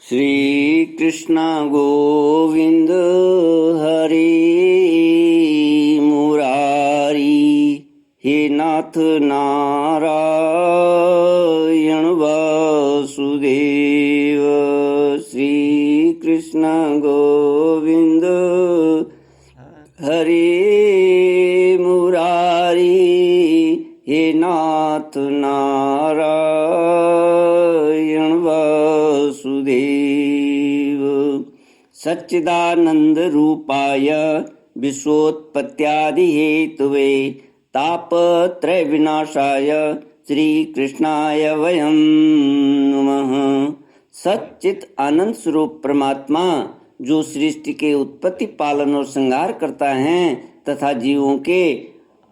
श्री कृष्ण गोविंद हरे मुरारी, हे नाथ नारायण वासुदेव। श्री कृष्ण गोविंद हरे मुरारी, हे नाथ नारायण वासुदेव। सच्चिदानंद रूपाय विश्वोत्पत्त्यादि Hathaway तापत्रय विनाशाय श्री कृष्णाय वयं नमः। सच्चित आनंद स्वरूप परमात्मा जो सृष्टि के उत्पत्ति, पालन और संहार करता है तथा जीवों के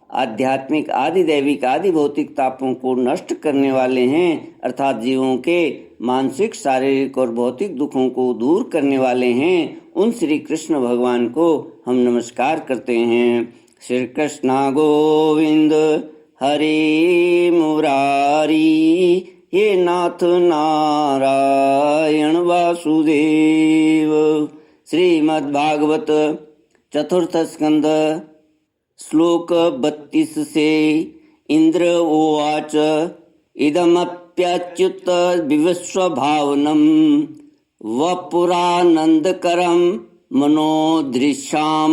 आध्यात्मिक, आदि दैविक, आदि भौतिक तापों को नष्ट करने वाले हैं, अर्थात जीवों के मानसिक, शारीरिक और भौतिक दुखों को दूर करने वाले हैं, उन श्री कृष्ण भगवान को हम नमस्कार करते हैं। श्री कृष्ण गोविंद हरे मुरारी, हे नाथ नारायण वासुदेव। श्रीमद्भागवत चतुर्थ स्कंद श्लोक 32 से इंद्र उवाच इदमप्यच्युत विश्वभावनं वपुरानंदकरं मनोदृश्यां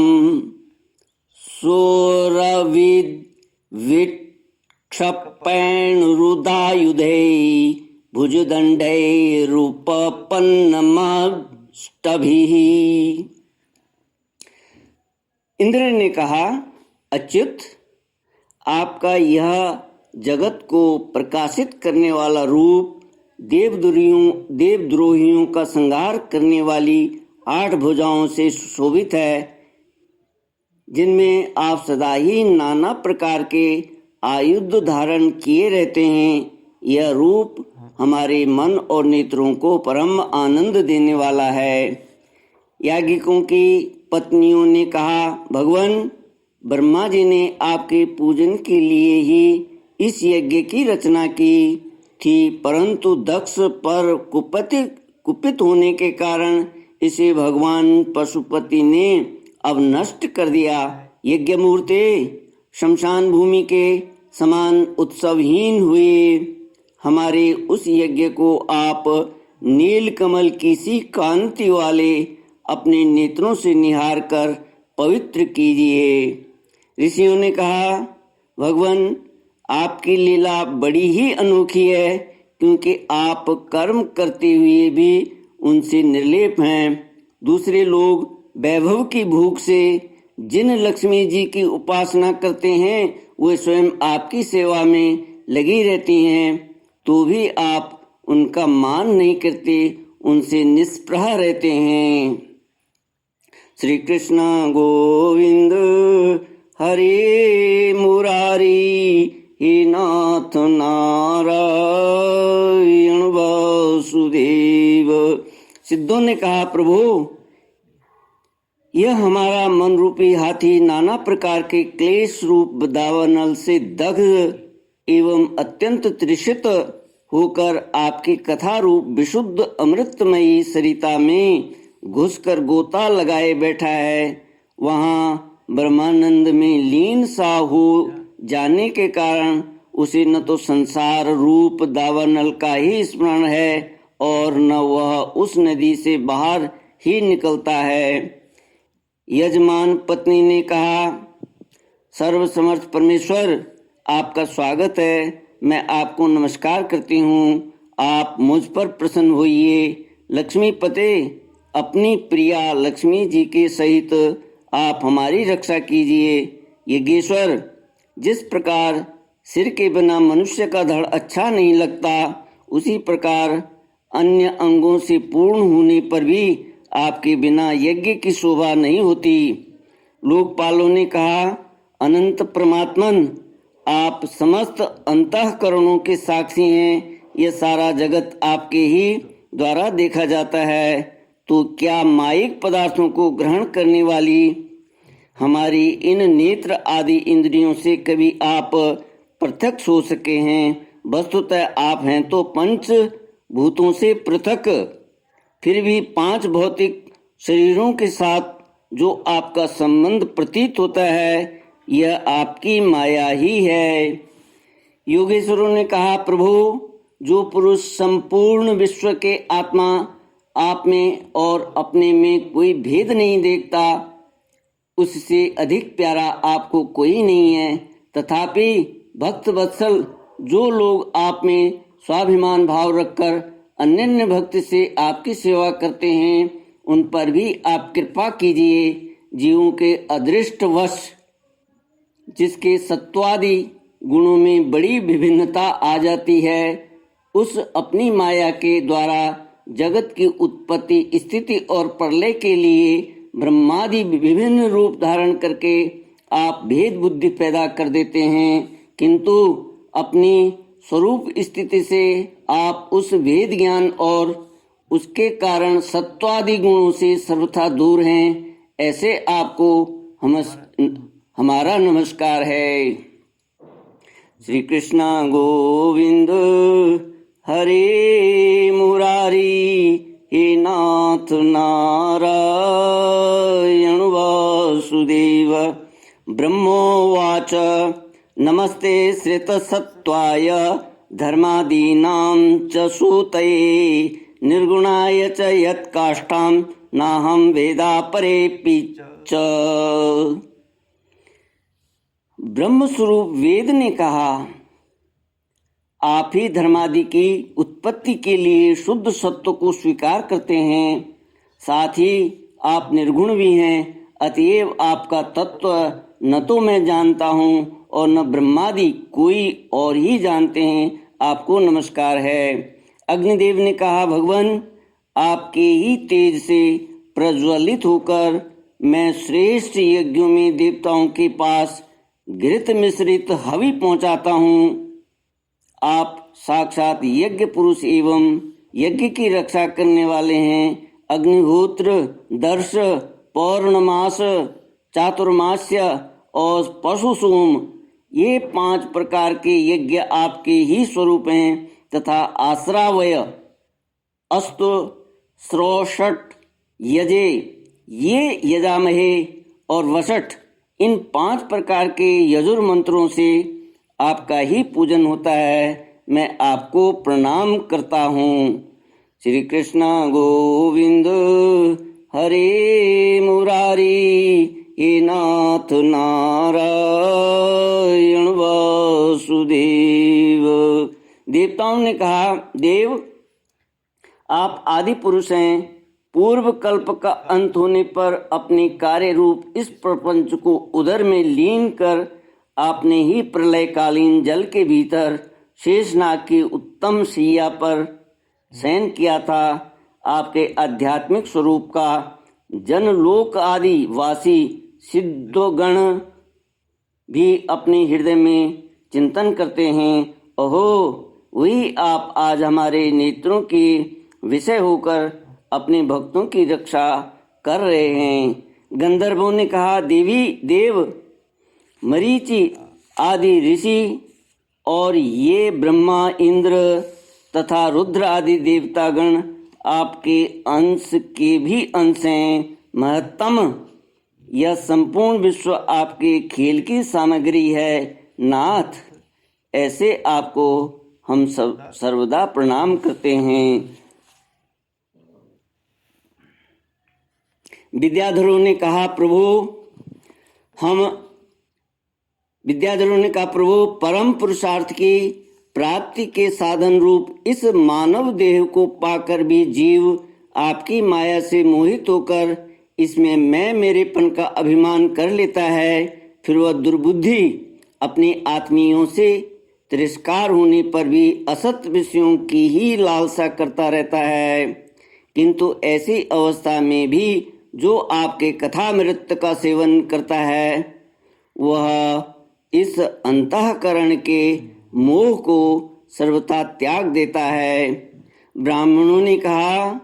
सूरविद्विक्षपैणुरुदायुधैः भुजदण्डैरुपपन्नमष्टभिः। इंद्र ने कहा, अच्युत, आपका यह जगत को प्रकाशित करने वाला रूप देवद्रोहियों का संहार करने वाली 8 भुजाओं से सुशोभित है, जिनमें आप सदा ही नाना प्रकार के आयुध धारण किए रहते हैं। यह रूप हमारे मन और नेत्रों को परम आनंद देने वाला है। याज्ञिकों की पत्नियों ने कहा, भगवान ब्रह्मा जी ने आपके पूजन के लिए ही इस यज्ञ की रचना की थी, परंतु दक्ष पर कुपित होने के कारण इसे भगवान पशुपति ने अब नष्ट कर दिया। यज्ञ मूर्ते शमशान भूमि के समान उत्सवहीन हुए। हमारे उस यज्ञ को आप नीलकमल की सी कांति वाले अपने नेत्रों से निहार कर पवित्र कीजिए। ऋषियों ने कहा, भगवान आपकी लीला बड़ी ही अनोखी है, क्योंकि आप कर्म करते हुए भी उनसे निर्लेप हैं। दूसरे लोग वैभव की भूख से जिन लक्ष्मी जी की उपासना करते हैं, वे स्वयं आपकी सेवा में लगी रहती हैं, तो भी आप उनका मान नहीं करते, उनसे निष्प्रह रहते हैं। श्री कृष्ण गोविंद हरे मुरारी, हे नाथ नारायण वासुदेव। सिद्धों ने कहा, प्रभु, यह हमारा मन रूपी हाथी नाना प्रकार के क्लेश रूप दावानल से दग्ध एवं अत्यंत तृषित होकर आपकी कथा रूप विशुद्ध अमृतमयी सरिता में घुसकर गोता लगाए बैठा है। वहाँ ब्रह्मानंद में लीन सा हो जाने के कारण उसे न तो संसार रूप दावानल का ही स्मरण है और न वह उस नदी से बाहर ही निकलता है। यजमान पत्नी ने कहा, सर्वसमर्थ परमेश्वर, आपका स्वागत है। मैं आपको नमस्कार करती हूँ। आप मुझ पर प्रसन्न होइए। लक्ष्मीपते, अपनी प्रिया लक्ष्मी जी के सहित आप हमारी रक्षा कीजिए। यज्ञेश्वर, जिस प्रकार सिर के बिना मनुष्य का धड़ अच्छा नहीं लगता, उसी प्रकार अन्य अंगों से पूर्ण होने पर भी आपके बिना यज्ञ की शोभा नहीं होती। लोकपालों ने कहा, अनंत परमात्मन, आप समस्त अंतःकरणों के साक्षी हैं। यह सारा जगत आपके ही द्वारा देखा जाता है, तो क्या मायिक पदार्थों को ग्रहण करने वाली हमारी इन नेत्र आदि इंद्रियों से कभी आप प्रत्यक्ष हो सके हैं? वस्तुतः आप हैं तो पंच भूतों से पृथक फिर भी 5 भौतिक शरीरों के साथ जो आपका संबंध प्रतीत होता है, यह आपकी माया ही है। योगेश्वरों ने कहा, प्रभु, जो पुरुष संपूर्ण विश्व के आत्मा आप में और अपने में कोई भेद नहीं देखता, उससे अधिक प्यारा आपको कोई नहीं है। तथापि भक्त वत्सल, जो लोग आप में स्वाभिमान भाव रखकर अनन्य भक्ति से आपकी सेवा करते हैं, उन पर भी आप कृपा कीजिए। जीवों के अदृष्टवश जिसके सत्वादि गुणों में बड़ी विभिन्नता आ जाती है, उस अपनी माया के द्वारा जगत की उत्पत्ति, स्थिति और प्रलय के लिए ब्रह्मादि विभिन्न रूप धारण करके आप भेद बुद्धि पैदा कर देते हैं, किंतु अपनी स्वरूप स्थिति से आप उस भेद ज्ञान और उसके कारण सत्वादि गुणों से सर्वथा दूर हैं। ऐसे आपको हमारा नमस्कार है। श्री कृष्ण गोविंद हरे मुरारी, हे नाथ नारायण वासुदेव। ब्रह्मोवाच नमस्ते श्रितसत्त्वाय धर्मादीनां च सूतये, निर्गुणाय च यत्काष्ठां नाहं वेदापरेऽपि च। ब्रह्मस्वरूप वेद ने कहा, आप ही धर्मादि की उत्पत्ति के लिए शुद्ध सत्व को स्वीकार करते हैं, साथ ही आप निर्गुण भी हैं। अतएव आपका तत्व न तो मैं जानता हूँ और न ब्रह्मादि कोई और ही जानते हैं। आपको नमस्कार है। अग्निदेव ने कहा, भगवान, आपके ही तेज से प्रज्वलित होकर मैं श्रेष्ठ यज्ञों में देवताओं के पास घृत मिश्रित हवि पहुंचाता हूँ। आप साक्षात यज्ञ पुरुष एवं यज्ञ की रक्षा करने वाले हैं। अग्निहोत्र, दर्श, पौर्णमास, चातुर्मास्य और पशुसूम, ये 5 प्रकार के यज्ञ आपके ही स्वरूप हैं। तथा आश्रावय, अस्तु, श्रोषट, यजे, ये यजामहे और वसठ, इन 5 प्रकार के यजुर मंत्रों से आपका ही पूजन होता है। मैं आपको प्रणाम करता हूँ। श्री कृष्ण गोविंद हरे मुरारी, हे नाथ नारायण वासुदेव। देवताओं ने कहा, देव, आप आदि पुरुष हैं। पूर्व कल्प का अंत होने पर अपने कार्य रूप इस प्रपंच को उदर में लीन कर आपने ही प्रलयकालीन जल के भीतर शेषनाग की उत्तम शैया पर शयन किया था। आपके आध्यात्मिक स्वरूप का जनलोक आदि वासी सिद्धोगण भी अपने हृदय में चिंतन करते हैं। ओहो, वही आप आज हमारे नेत्रों के विषय होकर अपने भक्तों की रक्षा कर रहे हैं। गंधर्वों ने कहा, देवी देव, मरीचि आदि ऋषि और ये ब्रह्मा, इंद्र तथा रुद्र आदि देवतागण आपके अंश के भी अंश हैं। महत्तम, यह संपूर्ण विश्व आपके खेल की सामग्री है। नाथ, ऐसे आपको हम सब सर्वदा प्रणाम करते हैं। विद्याधरों ने कहा, प्रभु, परम पुरुषार्थ की प्राप्ति के साधन रूप इस मानव देह को पाकर भी जीव आपकी माया से मोहित होकर इसमें मैं मेरेपन का अभिमान कर लेता है। फिर वह दुर्बुद्धि अपने आत्मीयों से तिरस्कार होने पर भी असत विषयों की ही लालसा करता रहता है। किंतु ऐसी अवस्था में भी जो आपके कथामृत का सेवन करता है, वह इस अंतःकरण के मोह को सर्वथा त्याग देता है। ब्राह्मणों ने कहा,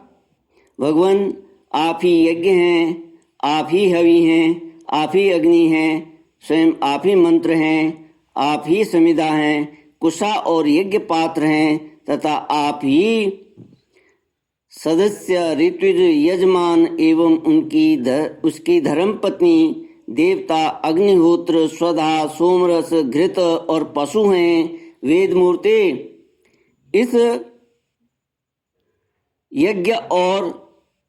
भगवान, आप ही यज्ञ हैं, आप ही हवि हैं, आप ही अग्नि हैं, स्वयं आप ही मंत्र हैं, आप ही समिधा हैं, कुशा और यज्ञ पात्र हैं तथा आप ही सदस्य ऋत्विज यजमान एवं उसकी धर्मपत्नी देवता अग्निहोत्र स्वधा सोमरस घृत और पशु हैं। वेद मूर्ते इस यज्ञ और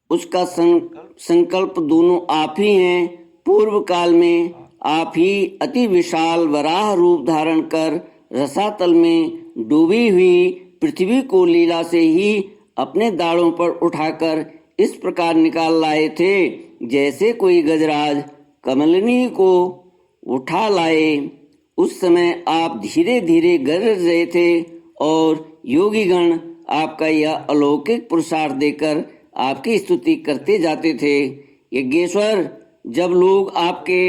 उसका संकल्प दोनों आप ही हैं। पूर्व काल में आप ही अति विशाल वराह रूप धारण कर रसातल में डूबी हुई पृथ्वी को लीला से ही अपने दाढ़ों पर उठाकर इस प्रकार निकाल लाए थे, जैसे कोई गजराज कमलिनी को उठा लाए। उस समय आप धीरे धीरे गरज रहे थे और योगीगण आपका यह अलौकिक पुरुषार्थ देकर आपकी स्तुति करते जाते थे। यज्ञेश्वर, जब लोग आपके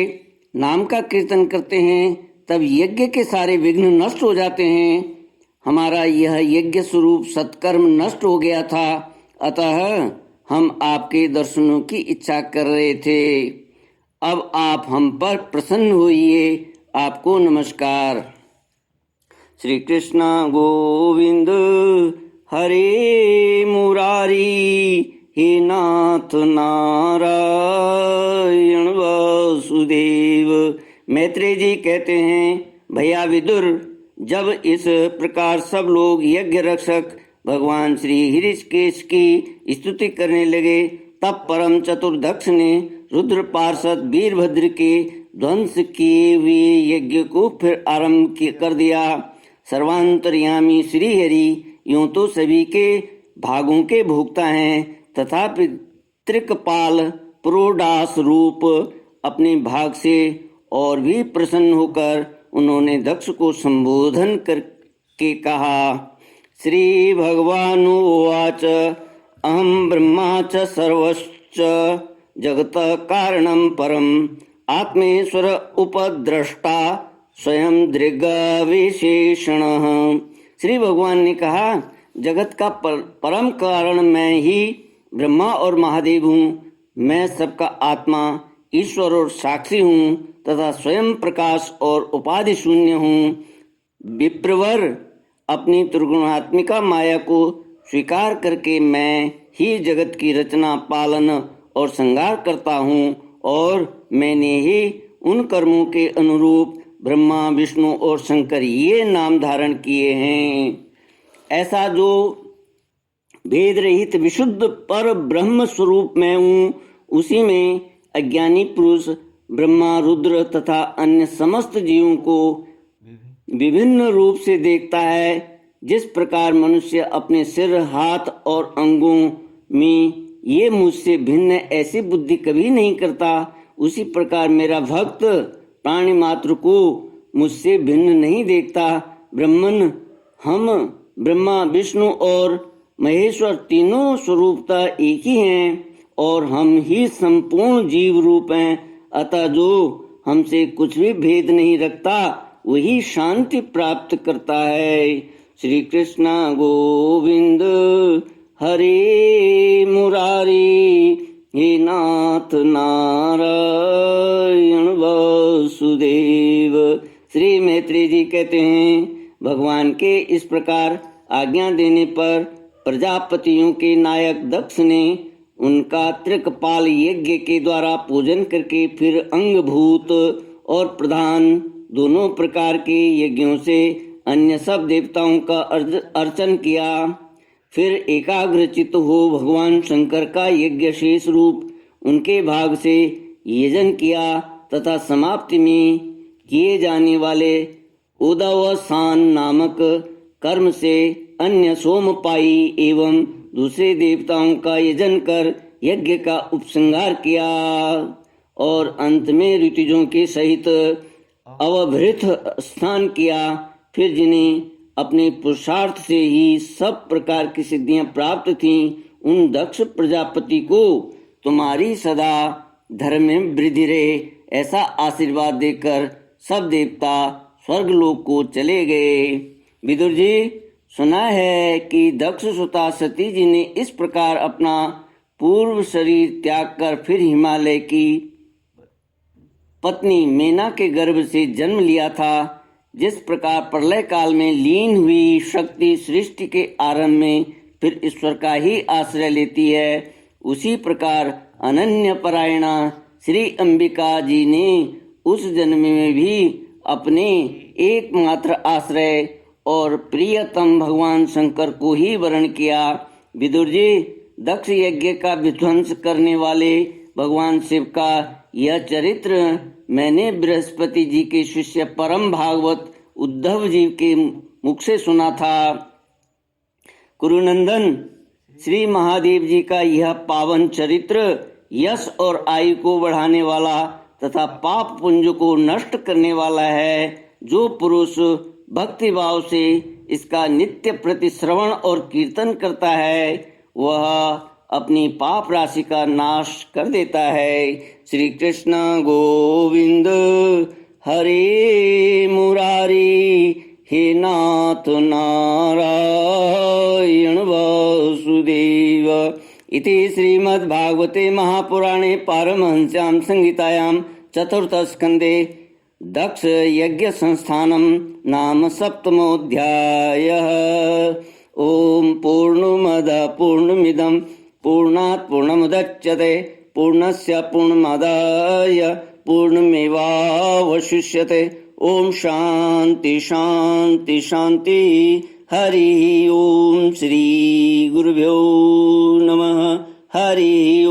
नाम का कीर्तन करते हैं तब यज्ञ के सारे विघ्न नष्ट हो जाते हैं। हमारा यह यज्ञ स्वरूप सत्कर्म नष्ट हो गया था, अतः हम आपके दर्शनों की इच्छा कर रहे थे। अब आप हम पर प्रसन्न होइए। आपको नमस्कार। श्री कृष्ण गोविंद हरे मुरारी, हे नाथ नारायण वासुदेव। मैत्रेय जी कहते हैं, भैया विदुर, जब इस प्रकार सब लोग यज्ञ रक्षक भगवान श्री हृषिकेश की स्तुति करने लगे, तब परम चतुर दक्ष ने रुद्र पार्षद वीरभद्र के ध्वंस किए हुए यज्ञ को फिर आरंभ कर दिया। सर्वांतर्यामी श्री हरि यूं तो सभी के भागों के भोक्ता हैं, तथापि त्रिकपाल पुरोडास रूप अपने भाग से और भी प्रसन्न होकर उन्होंने दक्ष को संबोधन करके कहा। श्री भगवानुवाच अहम ब्रह्मा च सर्वश्च जगत कारणं परम आत्मेश्वर उपद्रष्टा स्वयं दृग विशेषणः। श्री भगवान ने कहा, जगत का परम कारण मैं ही ब्रह्मा और महादेव हूँ। मैं सबका आत्मा, ईश्वर और साक्षी हूँ तथा स्वयं प्रकाश और उपाधि शून्य हूँ। विप्रवर, अपनी त्रिगुणात्मिका माया को स्वीकार करके मैं ही जगत की रचना, पालन और संहार करता हूँ और मैंने ही उन कर्मों के अनुरूप ब्रह्मा, विष्णु और शंकर ये नाम धारण किए हैं। ऐसा जो भेद रहित विशुद्ध पर ब्रह्म स्वरूप मैं हूँ, उसी में अज्ञानी पुरुष ब्रह्मा, रुद्र तथा अन्य समस्त जीवों को विभिन्न रूप से देखता है। जिस प्रकार मनुष्य अपने सिर, हाथ और अंगों में ये मुझसे भिन्न ऐसी बुद्धि कभी नहीं करता, उसी प्रकार मेरा भक्त प्राणी मात्र को मुझसे भिन्न नहीं देखता। ब्रह्मन, हम ब्रह्मा, विष्णु और महेश्वर तीनों स्वरूपता एक ही हैं और हम ही संपूर्ण जीव रूप हैं। अतः जो हमसे कुछ भी भेद नहीं रखता वही शांति प्राप्त करता है। श्री कृष्ण गोविंद हरे मुरारी, हे नाथ नारायण वासुदेव। श्री मैत्रेय जी कहते हैं, भगवान के इस प्रकार आज्ञा देने पर प्रजापतियों के नायक दक्ष ने उनका त्रिकपाल यज्ञ के द्वारा पूजन करके फिर अंगभूत और प्रधान दोनों प्रकार के यज्ञों से अन्य सब देवताओं का अर्चन किया। फिर एकाग्रचित्त हो भगवान शंकर का यज्ञ शेष रूप उनके भाग से यजन किया तथा समाप्ति में किए जाने वाले उदवसान नामक कर्म से अन्य सोमपाई एवं दूसरे देवताओं का यजन कर यज्ञ का उपसंहार किया और अंत में ऋतुजों के सहित अवभृत स्नान किया। फिर जिन्हें अपने पुरुषार्थ से ही सब प्रकार की सिद्धियां प्राप्त थीं, उन दक्ष प्रजापति को तुम्हारी सदा धर्म में वृद्धि रहे ऐसा आशीर्वाद देकर सब देवता स्वर्गलोक को चले गए। विदुर जी, सुना है कि दक्ष सुता सती जी ने इस प्रकार अपना पूर्व शरीर त्याग कर फिर हिमालय की पत्नी मेना के गर्भ से जन्म लिया था। जिस प्रकार प्रलय काल में लीन हुई शक्ति सृष्टि के आरंभ में फिर ईश्वर का ही आश्रय लेती है, उसी प्रकार अनन्य परायणा श्री अंबिका जी ने उस जन्म में भी अपने एकमात्र आश्रय और प्रियतम भगवान शंकर को ही वरण किया। विदुर जी, दक्ष यज्ञ का विध्वंस करने वाले भगवान शिव का यह चरित्र मैंने बृहस्पति जी के शिष्य परम भागवत उद्धव जी के मुख से सुना था। कुरुनंदन, श्री महादेव जी का यह पावन चरित्र यश और आयु को बढ़ाने वाला तथा पाप पुंज को नष्ट करने वाला है। जो पुरुष भक्ति भाव से इसका नित्य प्रति श्रवण और कीर्तन करता है वह अपनी पाप राशि का नाश कर देता है। श्री कृष्ण गोविंद हरे मुरारी, हे नाथ नारायण वासुदेव। इति श्रीमद्भागवते महापुराणे पारमहंस्यां संहितायां चतुर्थस्कन्धे दक्ष यज्ञ संस्थानं नाम सप्तमोऽध्यायः। ओम पूर्णमदः पूर्णमिदं पूर्णात् पूर्णमुदच्यते पूर्णस्य पूर्णमादाय पूर्णमेवावशिष्यते। ओम शांति शांति शांति। हरि ओम। श्री गुरुभ्यो नमः। हरि